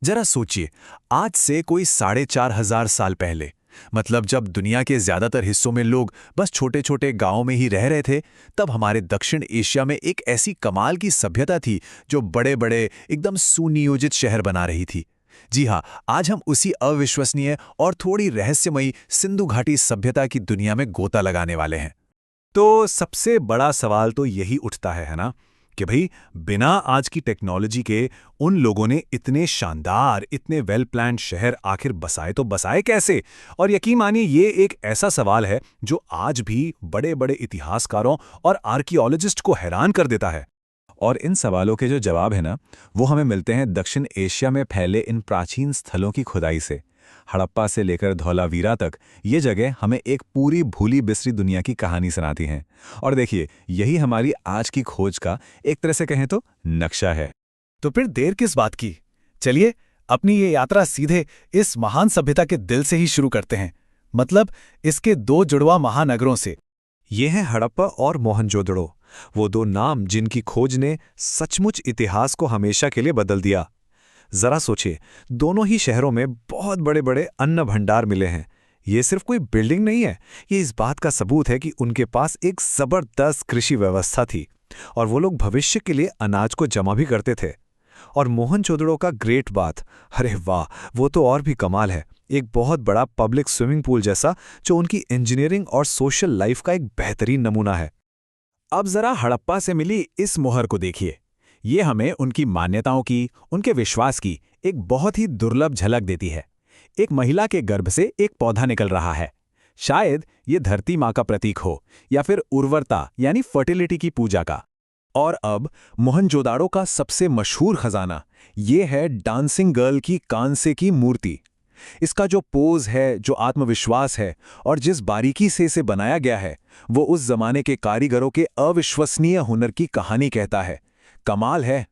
जरा सोचिए, आज से कोई 4,500 साल पहले, मतलब जब दुनिया के ज्यादातर हिस्सों में लोग बस छोटे छोटे गांवों में ही रह रहे थे, तब हमारे दक्षिण एशिया में एक ऐसी कमाल की सभ्यता थी जो बड़े बड़े एकदम सुनियोजित शहर बना रही थी। जी हाँ, आज हम उसी अविश्वसनीय और थोड़ी रहस्यमयी सिंधु घाटी सभ्यता की दुनिया में गोता लगाने वाले हैं। तो सबसे बड़ा सवाल तो यही उठता है ना, कि भाई बिना आज की टेक्नोलॉजी के उन लोगों ने इतने शानदार, इतने वेल प्लान्ड शहर आखिर बसाए तो बसाए कैसे? और यकीन मानिए ये एक ऐसा सवाल है जो आज भी बड़े बड़े इतिहासकारों और आर्कियोलॉजिस्ट को हैरान कर देता है। और इन सवालों के जो जवाब है ना, वो हमें मिलते हैं दक्षिण एशिया में फैले इन प्राचीन स्थलों की खुदाई से। हड़प्पा से लेकर धौलावीरा तक ये जगह हमें एक पूरी भूली बिसरी दुनिया की कहानी सुनाती हैं। और देखिए, यही हमारी आज की खोज का एक तरह से कहें तो नक्शा है। तो फिर देर किस बात की? चलिए अपनी ये यात्रा सीधे इस महान सभ्यता के दिल से ही शुरू करते हैं, मतलब इसके दो जुड़वा महानगरों से। ये हैं हड़प्पा और मोहनजोदड़ो, वो दो नाम जिनकी खोज ने सचमुच इतिहास को हमेशा के लिए बदल दिया। जरा सोचिए, दोनों ही शहरों में बहुत बड़े बड़े अन्न भंडार मिले हैं। ये सिर्फ कोई बिल्डिंग नहीं है, ये इस बात का सबूत है कि उनके पास एक जबरदस्त कृषि व्यवस्था थी और वो लोग भविष्य के लिए अनाज को जमा भी करते थे। और मोहनजोदड़ो का ग्रेट बाथ, अरे वाह, वो तो और भी कमाल है। एक बहुत बड़ा पब्लिक स्विमिंग पूल जैसा, जो उनकी इंजीनियरिंग और सोशल लाइफ का एक बेहतरीन नमूना है। अब जरा हड़प्पा से मिली इस मोहर को देखिए। ये हमें उनकी मान्यताओं की, उनके विश्वास की एक बहुत ही दुर्लभ झलक देती है। एक महिला के गर्भ से एक पौधा निकल रहा है। शायद ये धरती माँ का प्रतीक हो, या फिर उर्वरता यानी फर्टिलिटी की पूजा का। और अब मोहनजोदाड़ो का सबसे मशहूर खजाना, ये है डांसिंग गर्ल की कांसे की मूर्ति। इसका जो पोज है, जो आत्मविश्वास है और जिस बारीकी से इसे बनाया गया है, वो उस जमाने के कारीगरों के अविश्वसनीय हुनर की कहानी कहता है। कमाल है।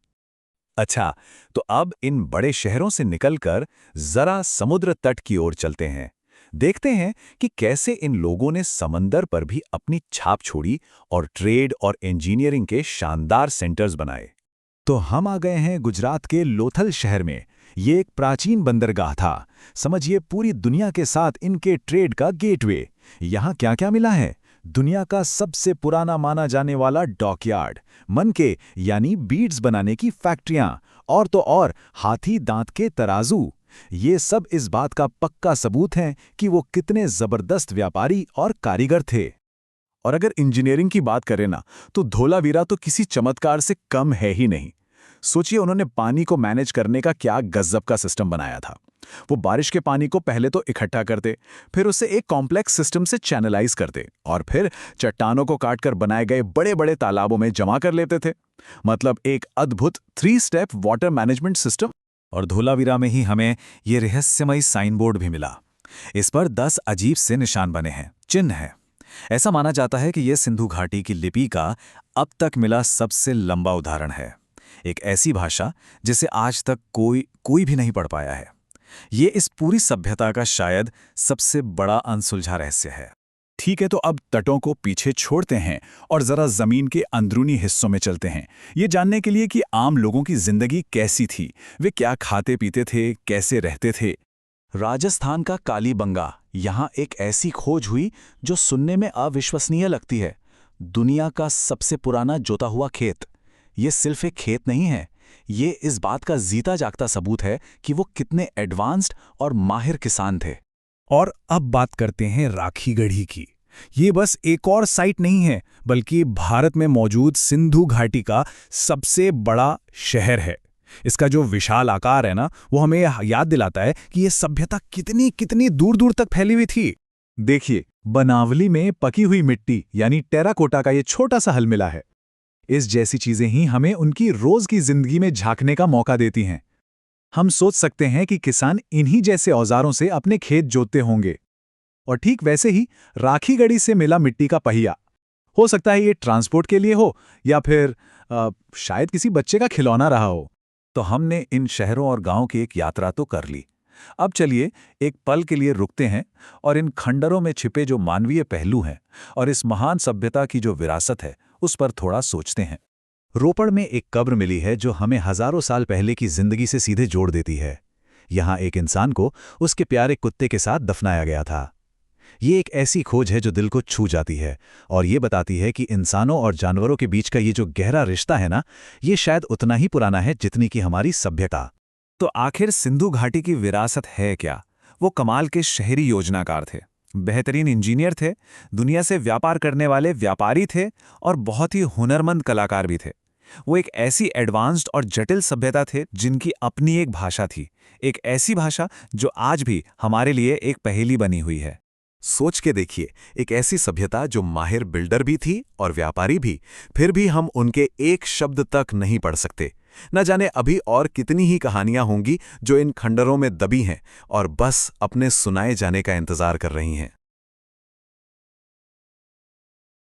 अच्छा, तो अब इन बड़े शहरों से निकलकर जरा समुद्र तट की ओर चलते हैं। देखते हैं कि कैसे इन लोगों ने समंदर पर भी अपनी छाप छोड़ी और ट्रेड और इंजीनियरिंग के शानदार सेंटर्स बनाए। तो हम आ गए हैं गुजरात के लोथल शहर में। ये एक प्राचीन बंदरगाह था, समझिए पूरी दुनिया के साथ इनके ट्रेड का गेटवे। यहाँ क्या क्या मिला है? दुनिया का सबसे पुराना माना जाने वाला डॉकयार्ड, मनके यानी बीड्स बनाने की फैक्ट्रियां, और तो और हाथी दांत के तराजू। ये सब इस बात का पक्का सबूत हैं कि वो कितने जबरदस्त व्यापारी और कारीगर थे। और अगर इंजीनियरिंग की बात करें ना, तो धोलावीरा तो किसी चमत्कार से कम है ही नहीं। सोचिए, उन्होंने पानी को मैनेज करने का क्या गजब का सिस्टम बनाया था। वो बारिश के पानी को पहले तो इकट्ठा करते, फिर उसे एक कॉम्प्लेक्स सिस्टम से चैनलाइज करते और फिर चट्टानों को काटकर बनाए गए बड़े बड़े तालाबों में जमा कर लेते थे। मतलब एक अद्भुत 3 स्टेप वाटर मैनेजमेंट सिस्टम। और धोलावीरा में ही हमें ये रहस्यमयी साइन बोर्ड भी मिला। इस पर 10 अजीब से निशान बने हैं, चिन्ह है। ऐसा माना जाता है कि यह सिंधु घाटी की लिपि का अब तक मिला सबसे लंबा उदाहरण है। एक ऐसी भाषा जिसे आज तक कोई भी नहीं पढ़ पाया है। ये इस पूरी सभ्यता का शायद सबसे बड़ा अनसुलझा रहस्य है। ठीक है, तो अब तटों को पीछे छोड़ते हैं और जरा जमीन के अंदरूनी हिस्सों में चलते हैं, ये जानने के लिए कि आम लोगों की जिंदगी कैसी थी, वे क्या खाते पीते थे, कैसे रहते थे। राजस्थान का कालीबंगा, यहाँ एक ऐसी खोज हुई जो सुनने में अविश्वसनीय लगती है। दुनिया का सबसे पुराना जोता हुआ खेत। ये सिर्फ एक खेत नहीं है, ये इस बात का जीता जागता सबूत है कि वो कितने एडवांस्ड और माहिर किसान थे। और अब बात करते हैं राखीगढ़ी की। ये बस एक और साइट नहीं है, बल्कि भारत में मौजूद सिंधु घाटी का सबसे बड़ा शहर है। इसका जो विशाल आकार है ना, वो हमें याद दिलाता है कि ये सभ्यता कितनी कितनी दूर दूर तक फैली हुई थी। देखिए, बनावली में पकी हुई मिट्टी यानी टेराकोटा का ये छोटा सा हल मिला है। इस जैसी चीजें ही हमें उनकी रोज की जिंदगी में झांकने का मौका देती हैं। हम सोच सकते हैं कि किसान इन्हीं जैसे औजारों से अपने खेत जोतते होंगे। और ठीक वैसे ही राखीगढ़ी से मिला मिट्टी का पहिया, हो सकता है ये ट्रांसपोर्ट के लिए हो, या फिर शायद किसी बच्चे का खिलौना रहा हो। तो हमने इन शहरों और गांवों की एक यात्रा तो कर ली। अब चलिए एक पल के लिए रुकते हैं और इन खंडरों में छिपे जो मानवीय पहलू हैं और इस महान सभ्यता की जो विरासत है, उस पर थोड़ा सोचते हैं। रोपड़ में एक कब्र मिली है जो हमें हजारों साल पहले की जिंदगी से सीधे जोड़ देती है। यहाँ एक इंसान को उसके प्यारे कुत्ते के साथ दफनाया गया था। ये एक ऐसी खोज है जो दिल को छू जाती है और ये बताती है कि इंसानों और जानवरों के बीच का ये जो गहरा रिश्ता है ना, ये शायद उतना ही पुराना है जितनी कि हमारी सभ्यता। तो आखिर सिंधु घाटी की विरासत है क्या? वो कमाल के शहरी योजनाकार थे, बेहतरीन इंजीनियर थे, दुनिया से व्यापार करने वाले व्यापारी थे और बहुत ही हुनरमंद कलाकार भी थे। वो एक ऐसी एडवांस्ड और जटिल सभ्यता थे जिनकी अपनी एक भाषा थी, एक ऐसी भाषा जो आज भी हमारे लिए एक पहेली बनी हुई है। सोच के देखिए, एक ऐसी सभ्यता जो माहिर बिल्डर भी थी और व्यापारी भी, फिर भी हम उनके एक शब्द तक नहीं पढ़ सकते। न जाने अभी और कितनी ही कहानियां होंगी जो इन खंडरों में दबी हैं और बस अपने सुनाए जाने का इंतजार कर रही हैं।